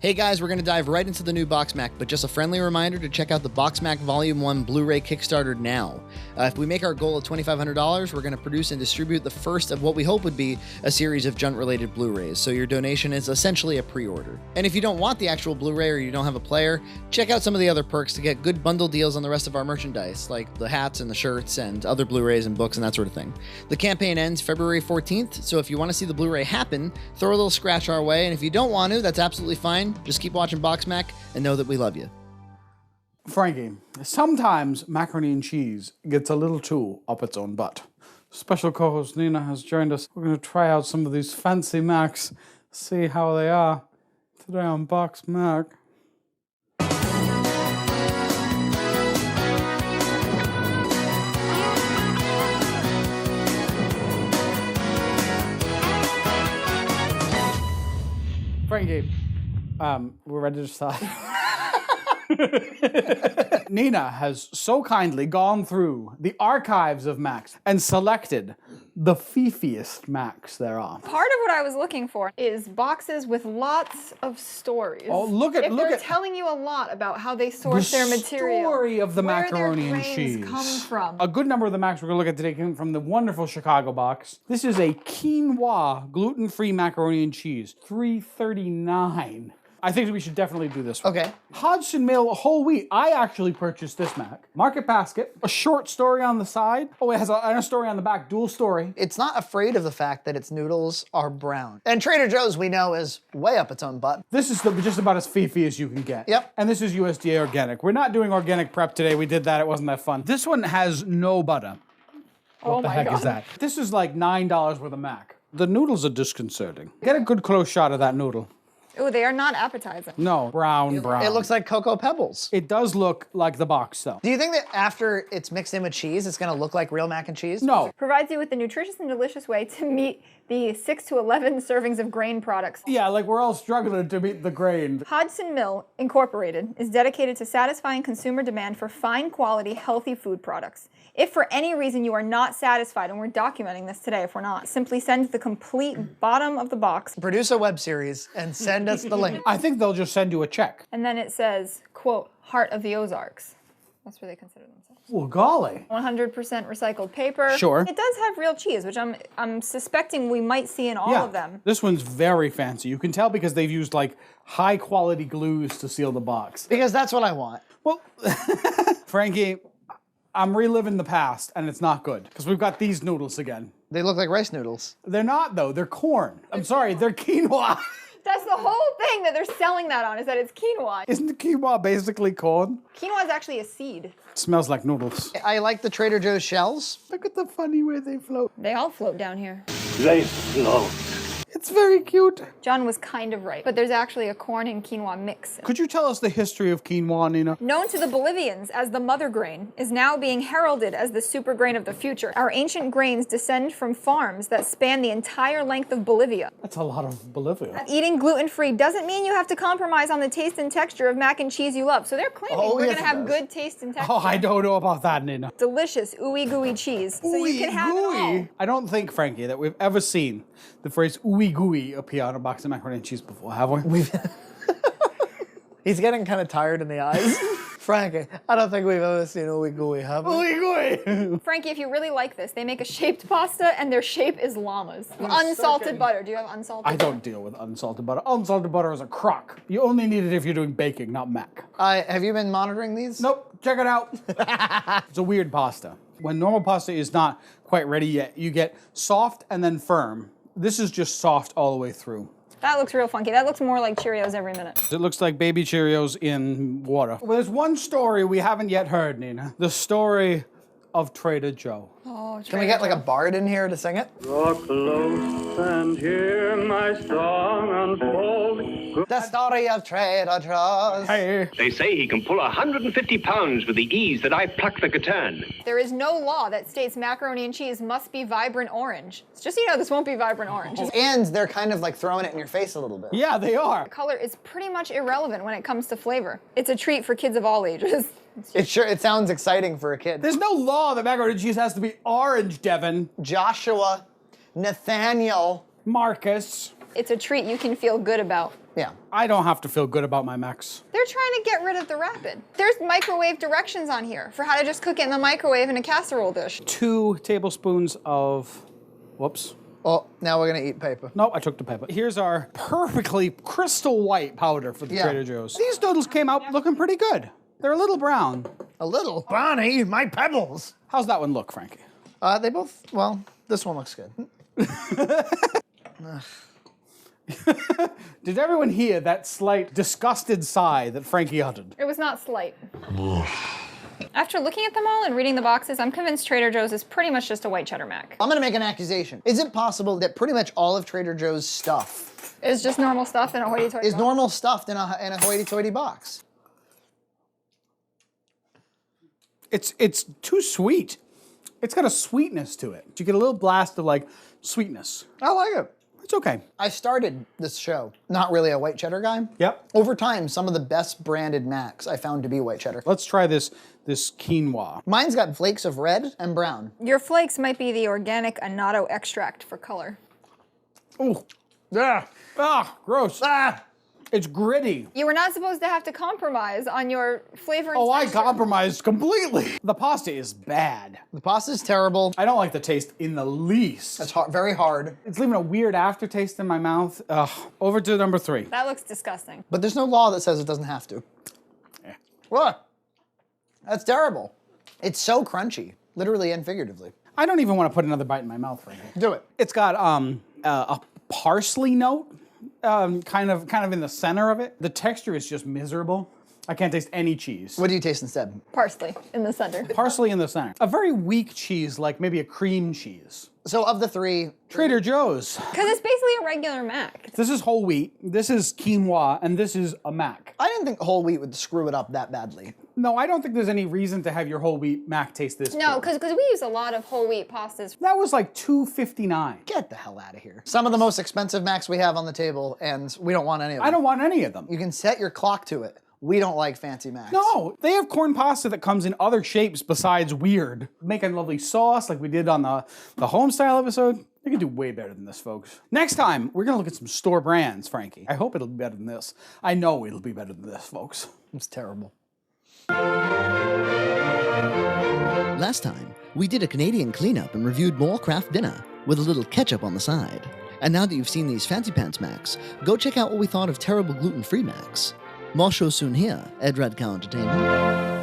Hey guys, we're going to dive right into the new BoxMac, but just a friendly reminder to check out the BoxMac Volume 1 Blu-ray Kickstarter now. If we make our goal of $2,500, we're going to produce and distribute the first of what we hope would be a series of Junt-related Blu-rays, so your donation is essentially a pre-order. And if you don't want the actual Blu-ray or you don't have a player, check out some of the other perks to get good bundle deals on the rest of our merchandise, like the hats and the shirts and other Blu-rays and books and that sort of thing. The campaign ends February 14th, so if you want to see the Blu-ray happen, throw a little scratch our way, and if you don't want to, that's absolutely fine. Just keep watching BoxMac and know that we love you. Frankie, sometimes macaroni and cheese gets a little too up its own butt. Special co-host Nina has joined us. We're going to try out some of these fancy Macs, see how they are today on BoxMac. Frankie, we're ready to start. Nina has so kindly gone through the archives of Macs and selected the fifiest Macs there are. Part of what I was looking for is boxes with lots of stories. Oh, look at they're telling you a lot about how they source their material. The story of the macaroni and cheese. cheese. Come from. A good number of the Macs we're going to look at today came from the wonderful Chicago box. This is a Quinoa gluten-free macaroni and cheese, $3.39. I think we should definitely do this one. Okay. Hodgson Mills whole wheat. I actually purchased this Mac. Market basket, a short story on the side. Oh, it has a story on the back, dual story. It's not afraid of the fact that its noodles are brown. And Trader Joe's, we know, is way up its own butt. This is just about as fifi as you can get. Yep. And this is USDA organic. We're not doing organic prep today. We did that. It wasn't that fun. This one has no butter. What the heck is that? This is like $9 worth of Mac. The noodles are disconcerting. Get a good close shot of that noodle. Oh, they are not appetizing. No, brown. It looks like Cocoa Pebbles. It does look like the box, though. Do you think that after it's mixed in with cheese, it's gonna look like real mac and cheese? No. Provides you with a nutritious and delicious way to meet the 6 to 11 servings of grain products. Yeah, like we're all struggling to meet the grain. Hodgson Mill Incorporated is dedicated to satisfying consumer demand for fine quality, healthy food products. If for any reason you are not satisfied, and we're documenting this today if we're not, simply send the complete bottom of the box. Produce a web series and send us the link. I think they'll just send you a check. And then it says, quote, Heart of the Ozarks. That's where they consider themselves. Well, golly. 100% recycled paper. Sure. It does have real cheese, which I'm suspecting we might see in all of them. This one's very fancy. You can tell because they've used like high quality glues to seal the box. Because that's what I want. Well, Frankie, I'm reliving the past and it's not good because we've got these noodles again. They look like rice noodles. They're not though, they're corn. I'm sorry, they're quinoa. That's the whole thing that they're selling that on, is that it's quinoa. Isn't the quinoa basically corn? Quinoa is actually a seed. It smells like noodles. I like the Trader Joe's shells. Look at the funny way they float. They all float down here. They float. It's very cute. John was kind of right, but there's actually a corn and quinoa mix. Could you tell us the history of quinoa, Nina? Known to the Bolivians as the mother grain, is now being heralded as the super grain of the future. Our ancient grains descend from farms that span the entire length of Bolivia. That's a lot of Bolivia. Eating gluten-free doesn't mean you have to compromise on the taste and texture of mac and cheese you love. So they're claiming we're gonna have good taste and texture. Oh, I don't know about that, Nina. Delicious, ooey gooey cheese. So you can have it all. I don't think, Frankie, that we've ever seen the phrase ooey gooey appear on a box of macaroni and cheese before, have we? He's getting kind of tired in the eyes. Frankie, I don't think we've ever seen ooey gooey, have we? Ooey gooey! Frankie, if you really like this, they make a shaped pasta and their shape is llamas. Unsalted butter. Do you have unsalted I don't deal with unsalted butter. Unsalted butter is a crock. You only need it if you're doing baking, not mac. Have you been monitoring these? Nope, check it out. It's a weird pasta. When normal pasta is not quite ready yet, you get soft and then firm. This is just soft all the way through. That looks real funky. That looks more like Cheerios every minute. It looks like baby Cheerios in water. Well, there's one story we haven't yet heard, Nina. The story of Trader Joe. Oh, Can we get like a bard in here to sing it? Draw close and hear my song unfold. The story of Trader Joe's. Hey. They say he can pull 150 pounds with the ease that I pluck the Gatan. There is no law that states macaroni and cheese must be vibrant orange. It's just so you know, this won't be vibrant orange. And they're kind of like throwing it in your face a little bit. Yeah, they are. Color is pretty much irrelevant when it comes to flavor. It's a treat for kids of all ages. It sounds exciting for a kid. There's no law that macaroni and cheese has to be orange, Devin. Joshua, Nathaniel. Marcus. It's a treat you can feel good about. Yeah. I don't have to feel good about my macs. They're trying to get rid of the rapid. There's microwave directions on here for how to just cook it in the microwave in a casserole dish. 2 tablespoons of, whoops. Oh, now we're gonna eat paper. No, I took the paper. Here's our perfectly crystal white powder for the Yeah. Trader Joe's. These noodles came out looking pretty good. They're a little brown. A little. Bonnie, my pebbles. How's that one look, Frankie? They both, well, this one looks good. Did everyone hear that slight disgusted sigh that Frankie uttered? It was not slight. After looking at them all and reading the boxes, I'm convinced Trader Joe's is pretty much just a white cheddar mac. I'm gonna make an accusation. Is it possible that pretty much all of Trader Joe's stuff It's just normal stuff in a hoity-toity is box. normal stuffed in a hoity-toity box? It's too sweet. It's got a sweetness to it. You get a little blast of like sweetness. I like it. It's okay. I started this show not really a white cheddar guy. Yep. Over time, some of the best branded Macs I found to be white cheddar. Let's try this quinoa. Mine's got flakes of red and brown. Your flakes might be the organic annatto extract for color. Oh, Yeah. ah, gross. Ah. It's gritty. You were not supposed to have to compromise on your flavor and Oh, I texture. compromised completely. The pasta is bad. The pasta's terrible. I don't like the taste in the least. It's very hard. It's leaving a weird aftertaste in my mouth. Ugh. Over to number 3. That looks disgusting. But there's no law that says it doesn't have to. Yeah. What? That's terrible. It's so crunchy, literally and figuratively. I don't even want to put another bite in my mouth right now. Do it. It's got a parsley note, kind of in the center of it. The texture is just miserable. I can't taste any cheese. What do you taste instead? Parsley in the center. Parsley in the center. A very weak cheese, like maybe a cream cheese. So of the 3, Trader Joe's. Because it's basically a regular mac. This is whole wheat, this is quinoa, and this is a mac. I didn't think whole wheat would screw it up that badly. No, I don't think there's any reason to have your whole wheat mac taste this No, good. because we use a lot of whole wheat pastas. That was like $2.59. Get the hell out of here. Some of the most expensive Macs we have on the table, and we don't want any of them. I don't want any of them. You can set your clock to it. We don't like fancy Macs. No, they have corn pasta that comes in other shapes besides weird. Making lovely sauce like we did on the home style episode. They can do way better than this, folks. Next time, we're gonna look at some store brands, Frankie. I hope it'll be better than this. I know it'll be better than this, folks. It's terrible. Last time, we did a Canadian cleanup and reviewed more Kraft dinner with a little ketchup on the side. And now that you've seen these fancy pants Macs, go check out what we thought of terrible gluten-free Macs. More shows soon here at Red Cow Entertainment.